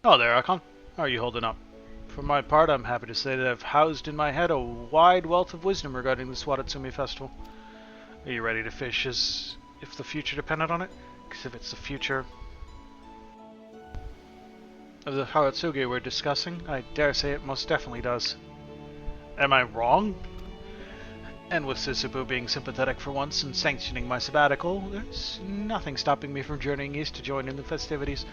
Oh there, Akon. How are you holding up? For my part, I'm happy to say that I've housed in my head a wide wealth of wisdom regarding the Swadatsumi festival. Are you ready to fish as if the future depended on it? Because if it's the future of the Haratsuge we're discussing, I dare say it most definitely does. Am I wrong? And with Suzubu being sympathetic for once and sanctioning my sabbatical, there's nothing stopping me from journeying east to join in the festivities.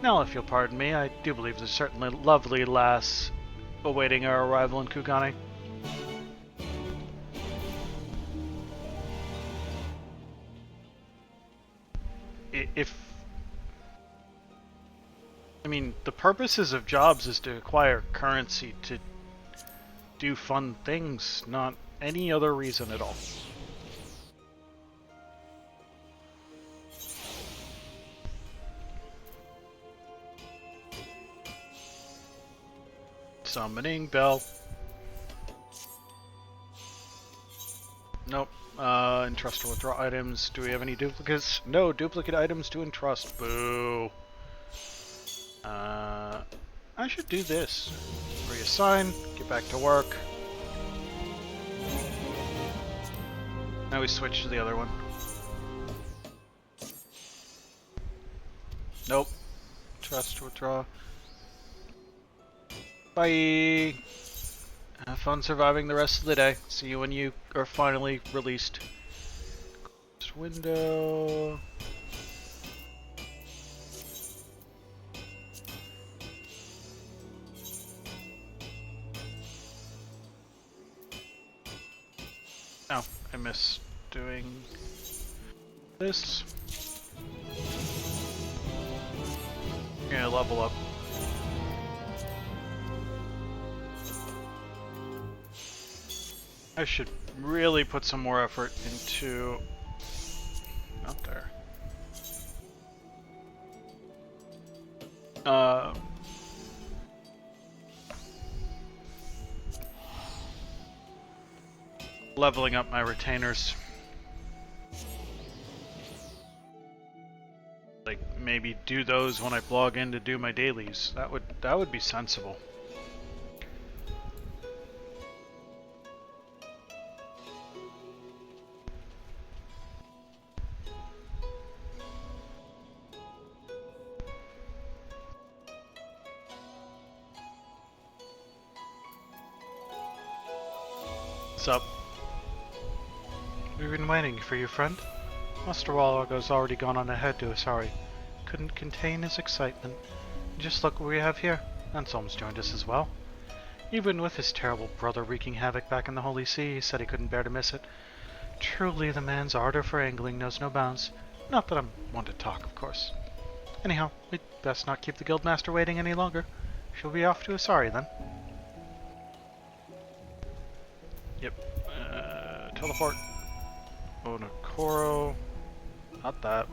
Now, if you'll pardon me, I do believe there's certainly lovely lass awaiting our arrival in Kugane. If... I mean, the purposes of jobs is to acquire currency to do fun things, not any other reason at all. Summoning bell. Nope. Entrust or withdraw items. Do we have any duplicates? No duplicate items to entrust. Boo. I should do this. Reassign, get back to work. Now we switch to the other one. Nope. Trust, withdraw. Bye! Have fun surviving the rest of the day. See you when you are finally released. Closed window. Oh, I missed doing this. Yeah, level up. I should really put some more effort into... Not there. Leveling up my retainers. Like, maybe do those when I log in to do my dailies. That would be sensible. What's up? We've been waiting for you, friend. Master Wallago's already gone on ahead to Asari. Couldn't contain his excitement. Just look what we have here. Anselm's joined us as well. Even with his terrible brother wreaking havoc back in the Holy See, he said he couldn't bear to miss it. Truly, the man's ardor for angling knows no bounds. Not that I'm one to talk, of course. Anyhow, we'd best not keep the guildmaster waiting any longer. She'll be off to Asari then. Yep. Teleport. Onokoro. Not that.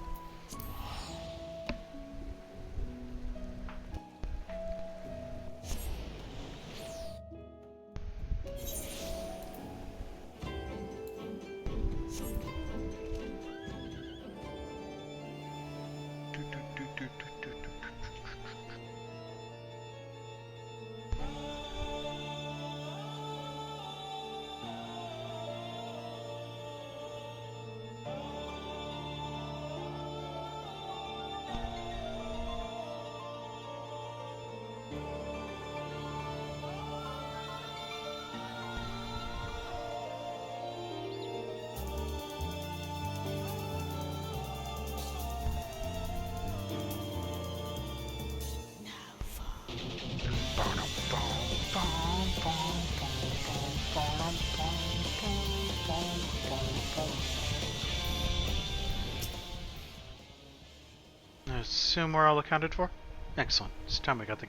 I assume we're all accounted for? Excellent. It's time we got the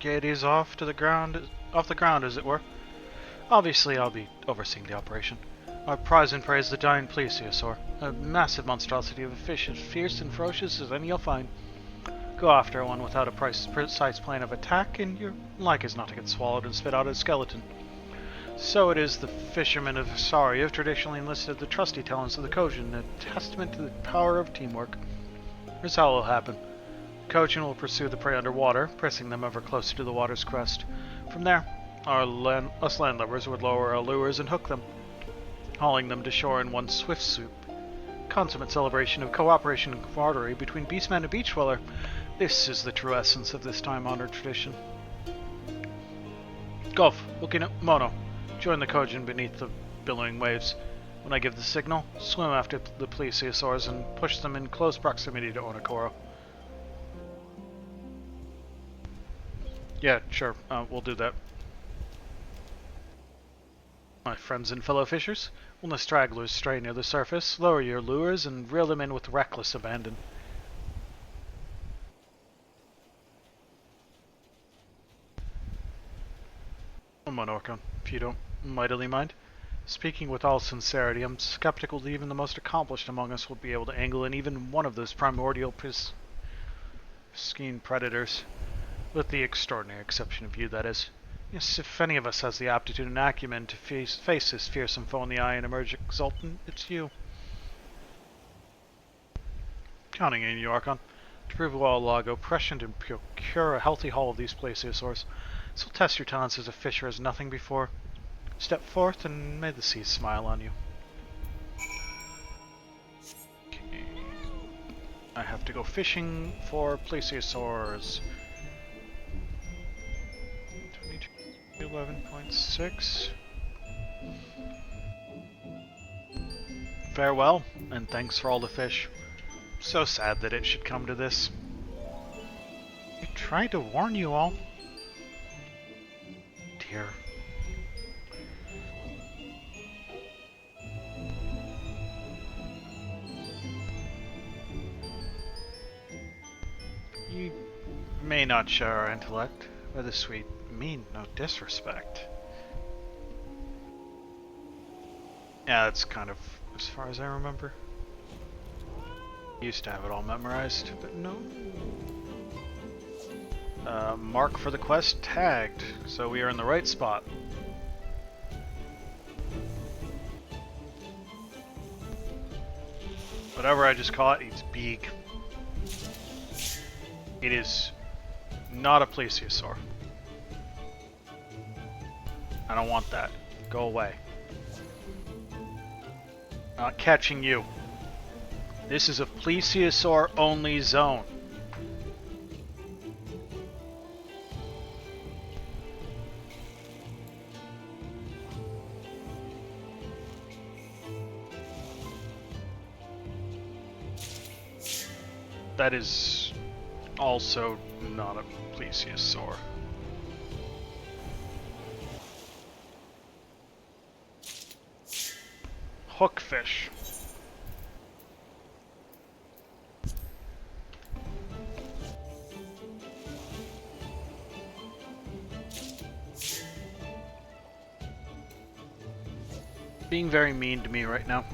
gaieties off the ground, as it were. Obviously, I'll be overseeing the operation. Our prize and prey is the giant plesiosaur, a massive monstrosity of a fish as fierce and ferocious as any you'll find. Go after one without a precise plan of attack, and you're like as not to get swallowed and spit out a skeleton. So it is the fishermen of Asari have traditionally enlisted the trusty talents of the Kojin, a testament to the power of teamwork. Here's how it will happen. Cogent will pursue the prey underwater, pressing them ever closer to the water's crest. From there, us landlubbers would lower our lures and hook them, hauling them to shore in one swift swoop. Consummate celebration of cooperation and camaraderie between beastman and beach dweller. This is the true essence of this time-honored tradition. Gov, Mono, join the Kojin beneath the billowing waves. When I give the signal, swim after the plesiosaurs and push them in close proximity to Onokoro. Yeah, sure, we'll do that. My friends and fellow fishers, when the stragglers stray near the surface, lower your lures and reel them in with reckless abandon. Monorcon, if you don't mightily mind. Speaking with all sincerity, I'm skeptical that even the most accomplished among us will be able to angle in even one of those primordial pristine predators. With the extraordinary exception of you, that is. Yes, if any of us has the aptitude and acumen to face this fearsome foe in the eye and emerge exultant, it's you. Counting on you, Archon. To prove well, Lago, prescient and procure a healthy haul of these plesiosaurs. This will test your talents as a fisher as nothing before. Step forth and may the seas smile on you. Okay. I have to go fishing for plesiosaurs. 11.6. Farewell, and thanks for all the fish. So sad that it should come to this. I tried to warn you all. Dear. You may not share our intellect, but the sweet mean no disrespect. Yeah, that's kind of as far as I remember. Used to have it all memorized, but no. Mark for the quest tagged, so we are in the right spot. Whatever I just caught, it's big. It is not a plesiosaur. I don't want that. Go away. Not catching you. This is a plesiosaur only zone. That is also not a plesiosaur. Hookfish. Being very mean to me right now.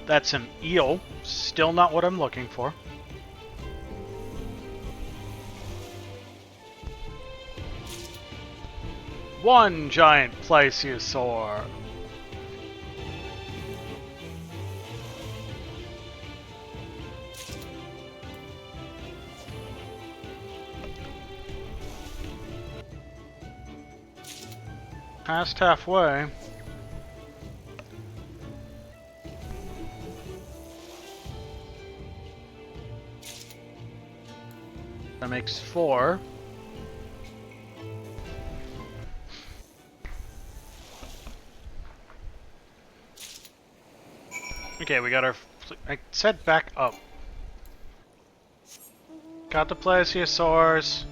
That's an eel. Still not what I'm looking for. One giant plesiosaur. Past halfway. That makes 4. Okay, we got our... I said back up. Got the plesiosaurs.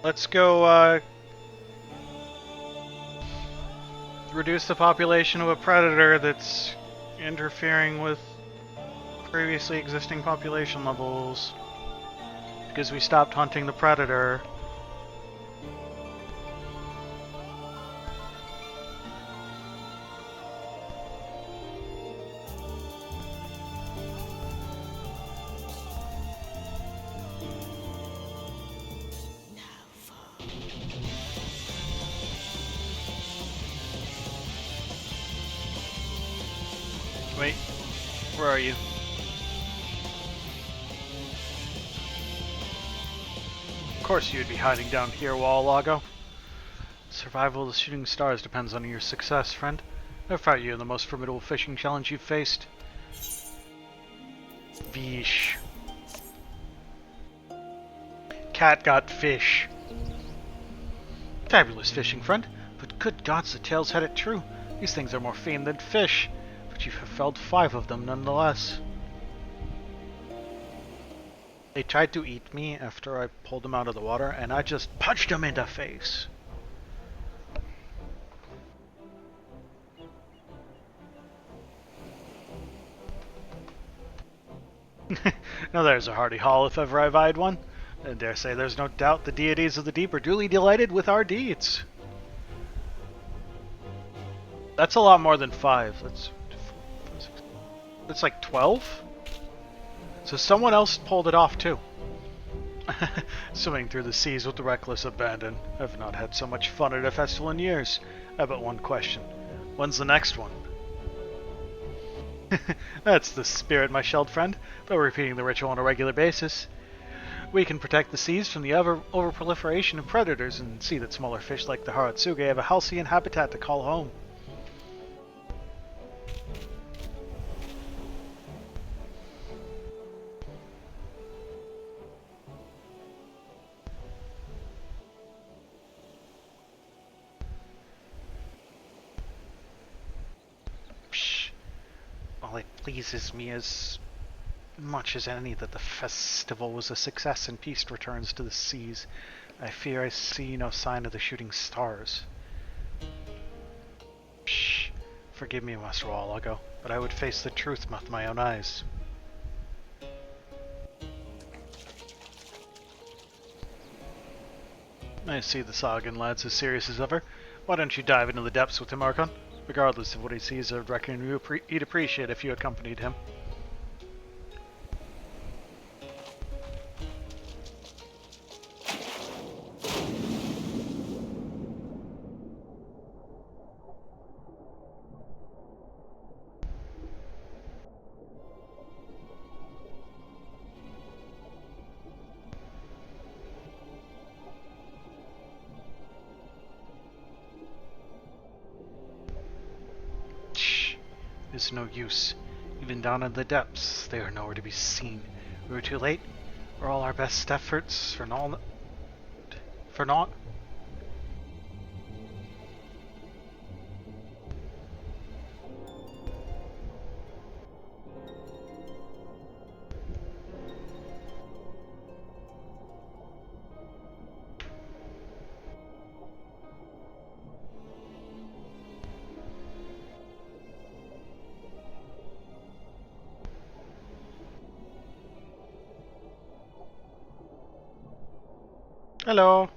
Let's go, reduce the population of a predator that's interfering with previously existing population levels. Because we stopped hunting the predator. Wait, where are you? Of course you'd be hiding down here, Wall-Lago. Survival of the shooting stars depends on your success, friend. I fought you in the most formidable fishing challenge you've faced. Vish. Cat got fish. Fabulous fishing, friend. But good gods, the tales had it true. These things are more fiend than fish. But you have felled 5 of them nonetheless. They tried to eat me after I pulled them out of the water, and I just punched them in the face. Now there's a hearty haul if ever I've eyed one. I dare say there's no doubt the deities of the deep are duly delighted with our deeds. That's a lot more than 5. That's like 12? So someone else pulled it off too. Swimming through the seas with reckless abandon. I've not had so much fun at a festival in years. I have but one question. When's the next one? That's the spirit, my shelled friend. By repeating the ritual on a regular basis, we can protect the seas from the overproliferation of predators and see that smaller fish like the Hrothgar have a halcyon habitat to call home. Well, it pleases me as much as any that the festival was a success and peace returns to the seas. I fear I see no sign of the shooting stars. Shh. Forgive me, Master Wall-Lago, but I would face the truth with my own eyes. I see the Sagan lad's as serious as ever. Why don't you dive into the depths with him, Archon? Regardless of what he sees, I reckon he'd appreciate if you accompanied him. It's no use. Even down in the depths, they are nowhere to be seen. We were too late. Were all our best efforts for naught? For naught? Hello.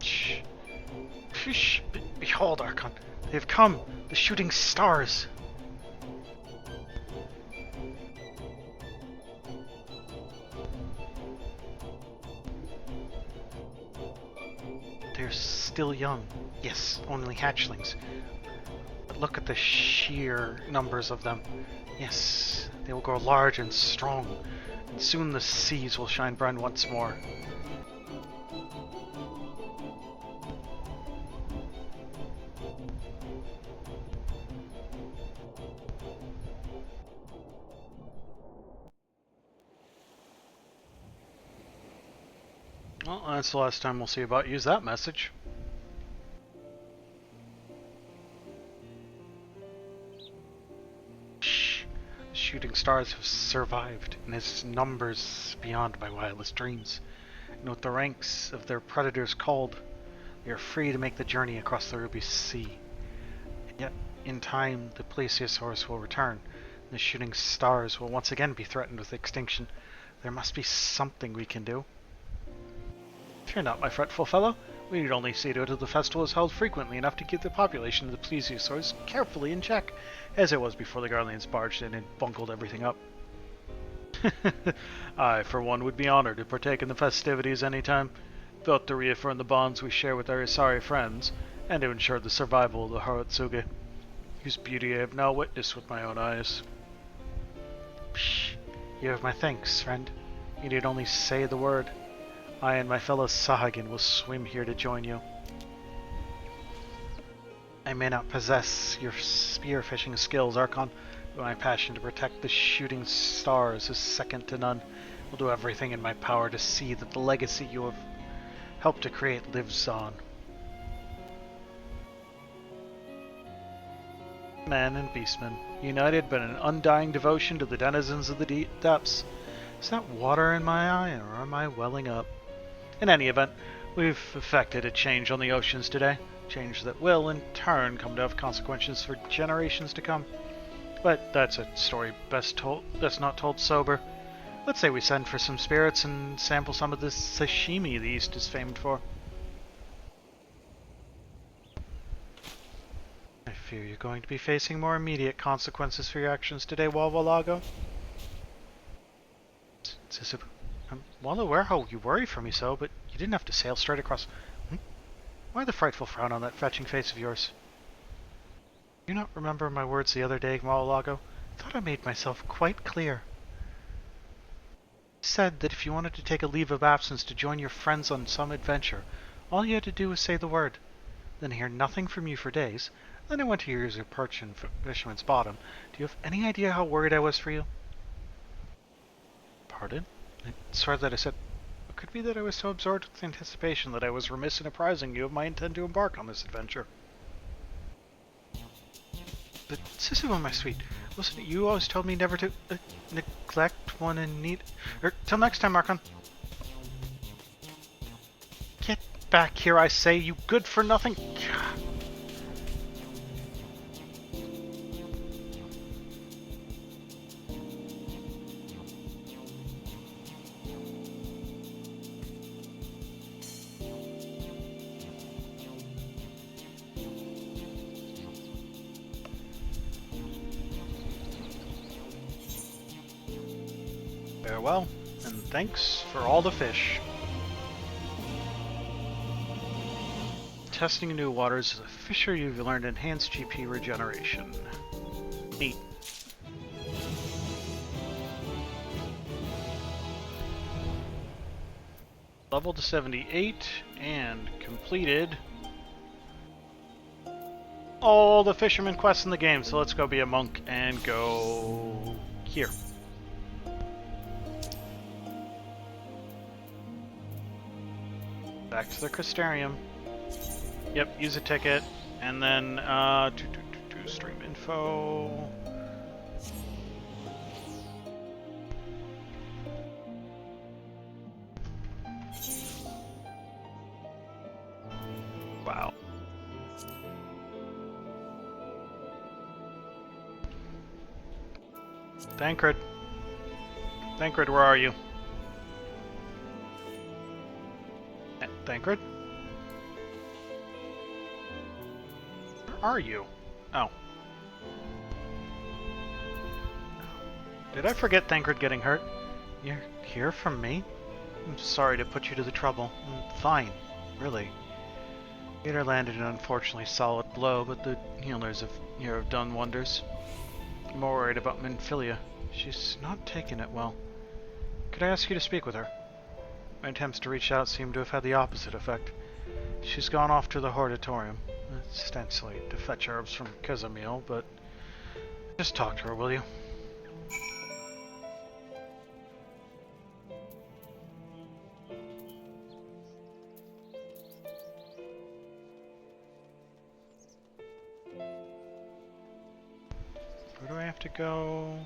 Shh. Shh. Behold, Archon. They have come. The shooting stars. They're still young. Yes, only hatchlings. But look at the sheer numbers of them. Yes, they will grow large and strong, and soon the seas will shine bright once more. Well, that's the last time we'll see about use that message. Shooting stars have survived in its numbers beyond my wildest dreams. And with the ranks of their predators culled, they are free to make the journey across the Ruby Sea. And yet, in time, the plesiosaurs will return, and the shooting stars will once again be threatened with extinction. There must be something we can do. Fear not, my fretful fellow. We need only see to it that the festival is held frequently enough to keep the population of the plesiosaurs carefully in check, as it was before the Guardians barged in and bungled everything up. I, for one, would be honored to partake in the festivities any time. both to reaffirm the bonds we share with our Isari friends, and to ensure the survival of the Haratsuge, whose beauty I have now witnessed with my own eyes. Psh, you have my thanks, friend. You need only say the word. I and my fellow Sahagin will swim here to join you. I may not possess your spearfishing skills, Archon, but my passion to protect the shooting stars is second to none. I'll do everything in my power to see that the legacy you have helped to create lives on. Men and beastmen, united by an undying devotion to the denizens of the depths. Is that water in my eye, or am I welling up? In any event, we've effected a change on the oceans today. Change that will, in turn, come to have consequences for generations to come. But that's a story best not told sober. Let's say we send for some spirits and sample some of this sashimi the East is famed for. I fear you're going to be facing more immediate consequences for your actions today, Walwalago. Sisyphus, I'm well aware how you worry for me so, but you didn't have to sail straight across. Why the frightful frown on that fetching face of yours? Do you not remember my words the other day, Walwalago? I thought I made myself quite clear. I said that if you wanted to take a leave of absence to join your friends on some adventure, all you had to do was say the word. Then hear nothing from you for days. Then I went to your perch in Fisherman's Bottom. Do you have any idea how worried I was for you? Pardon? I swear that I said... It could be that I was so absorbed with anticipation that I was remiss in apprising you of my intent to embark on this adventure. But Sisyphus, my sweet, wasn't it you always told me never to neglect one in need... till next time, Archon. Get back here, I say, you good-for-nothing... Farewell, and thanks for all the fish. Testing new waters as a fisher, you've learned enhanced GP regeneration. Neat. Level to 78 and completed all the fisherman quests in the game. So let's go be a monk and go here. Back to the Crystarium. Yep, use a ticket, and then stream info. Wow. Thancred. Thancred, where are you? Thancred? Where are you? Oh. Did I forget Thancred getting hurt? You're here from me? I'm sorry to put you to the trouble. Fine, really. Gator landed an unfortunately solid blow, but the healers here have done wonders. I'm more worried about Minfilia. She's not taking it well. Could I ask you to speak with her? My attempts to reach out seem to have had the opposite effect. She's gone off to the Hortatorium, ostensibly to fetch herbs from Kazamil, but just talk to her, will you? Where do I have to go?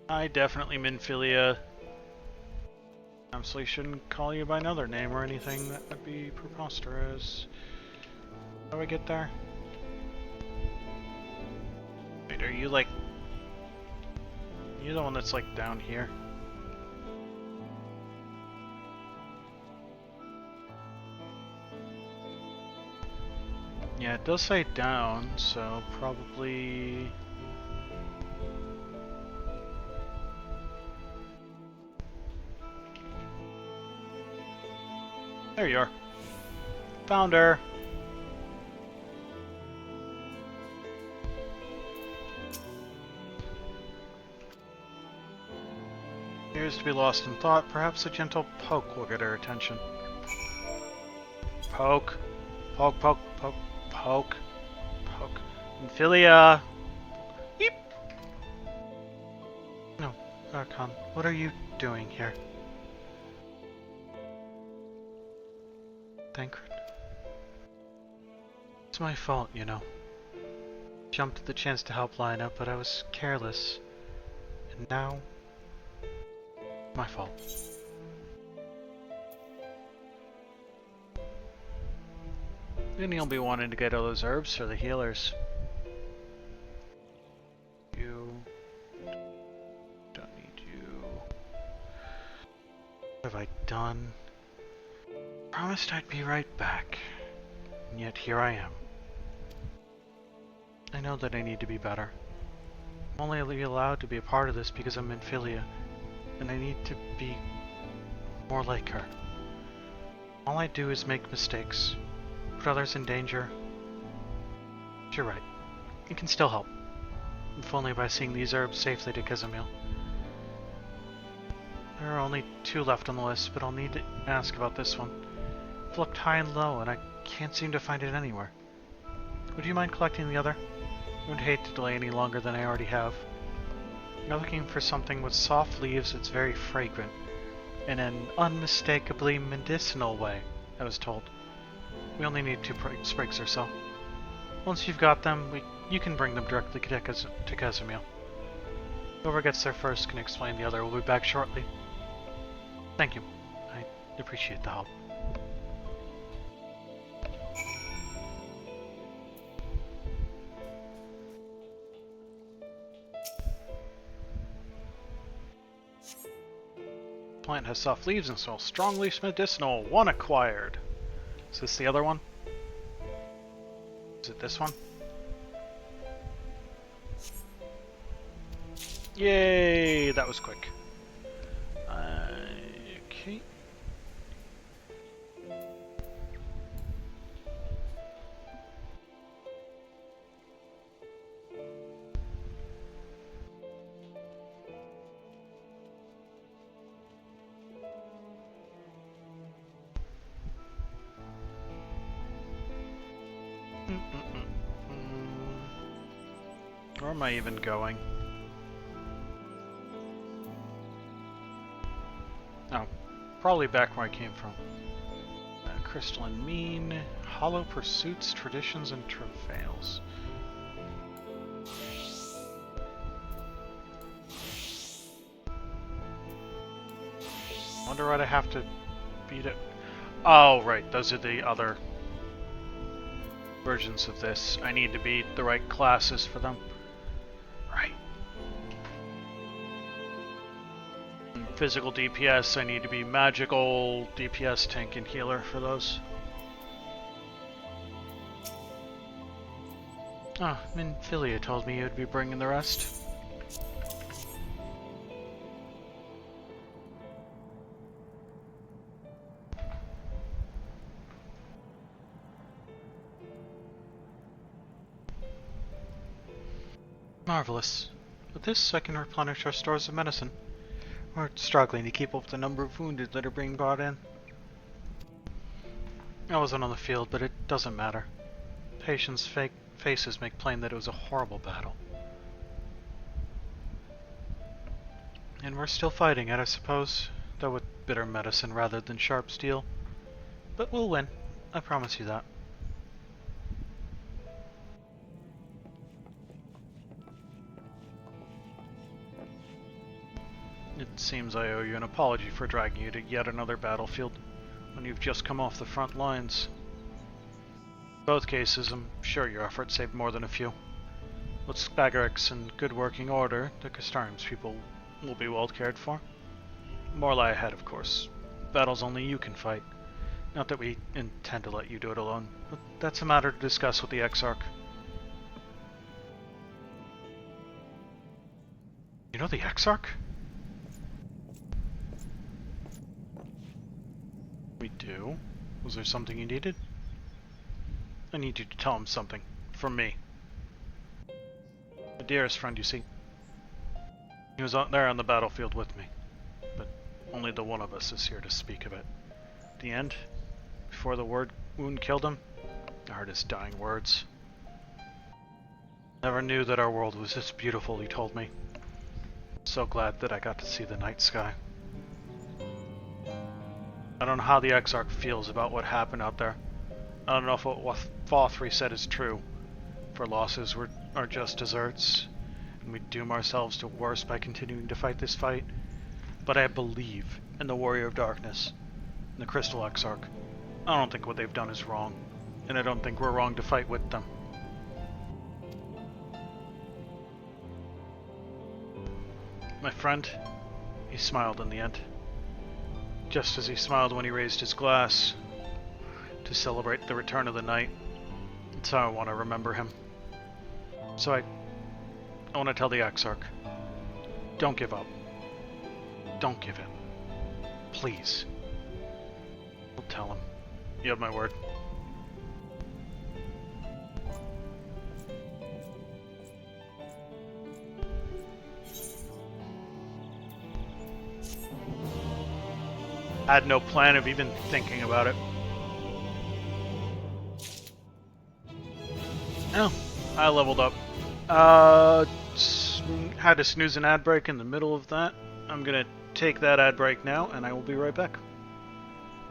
I definitely Minfilia. Absolutely shouldn't call you by another name or anything. That would be preposterous. How do I get there? Wait, are you like... You're the one that's like down here. Yeah, it does say down, so probably... There you are. Found her. Appears to be lost in thought. Perhaps a gentle poke will get her attention. Poke. Poke, poke, poke, poke, poke. Amphilia! Beep! No, Archon, what are you doing here? Thancred. It's my fault, you know. Jumped at the chance to help Lina, but I was careless. And now... my fault. Then you'll be wanting to get all those herbs for the healers. You... don't need you. What have I done? Promised I'd be right back. And yet here I am. I know that I need to be better. I'm only allowed to be a part of this because I'm Amphilia, and I need to be more like her. All I do is make mistakes, put others in danger. But you're right. It can still help. If only by seeing these herbs safely to Kizamil. There are only 2 left on the list, but I'll need to ask about this one. I've looked high and low, and I can't seem to find it anywhere. Would you mind collecting the other? I would hate to delay any longer than I already have. You're looking for something with soft leaves that's very fragrant, in an unmistakably medicinal way, I was told. We only need 2 sprigs or so. Once you've got them, you can bring them directly to Kazumil. Whoever gets there first can explain the other. We'll be back shortly. Thank you. I appreciate the help. Plant has soft leaves and smells strongly medicinal. 1 acquired. Is this the other one? Is it this one? Yay! That was quick. Okay. Where am I even going? Oh, probably back where I came from. Crystalline Mean, Hollow Pursuits, Traditions, and Travails. Wonder what I have to beat it. Oh, right, those are the other versions of this. I need to beat the right classes for them. Right. Physical DPS, I need to be magical DPS, tank, and healer for those. Ah, Minfilia told me you'd be bringing the rest. Marvelous. With this, I can replenish our stores of medicine. We're struggling to keep up with the number of wounded that are being brought in. I wasn't on the field, but it doesn't matter. Patients' fake faces make plain that it was a horrible battle. And we're still fighting it, I suppose, though with bitter medicine rather than sharp steel. But we'll win, I promise you that. It seems I owe you an apology for dragging you to yet another battlefield when you've just come off the front lines. In both cases, I'm sure your efforts saved more than a few. With Spagarix in good working order, the Kastarium's people will be well cared for. More lie ahead, of course. Battles only you can fight. Not that we intend to let you do it alone, but that's a matter to discuss with the Exarch. You know the Exarch? We do. Was there something you needed? I need you to tell him something. From me. My dearest friend, you see. He was out there on the battlefield with me. But only the one of us is here to speak of it. At the end, before the wound killed him, I heard his dying words. Never knew that our world was this beautiful, he told me. So glad that I got to see the night sky. I don't know how the Exarch feels about what happened out there. I don't know if what FFXIV said is true. For losses are just desserts, and we doom ourselves to worse by continuing to fight this fight. But I believe in the Warrior of Darkness, and the Crystal Exarch. I don't think what they've done is wrong, and I don't think we're wrong to fight with them. My friend, he smiled in the end. Just as he smiled when he raised his glass to celebrate the return of the night. That's how I want to remember him. So I want to tell the Exarch, don't give up. Don't give in. Please. I'll tell him. You have my word. I had no plan of even thinking about it. Oh, I leveled up. Had to snooze an ad break in the middle of that. I'm gonna take that ad break now, and I will be right back.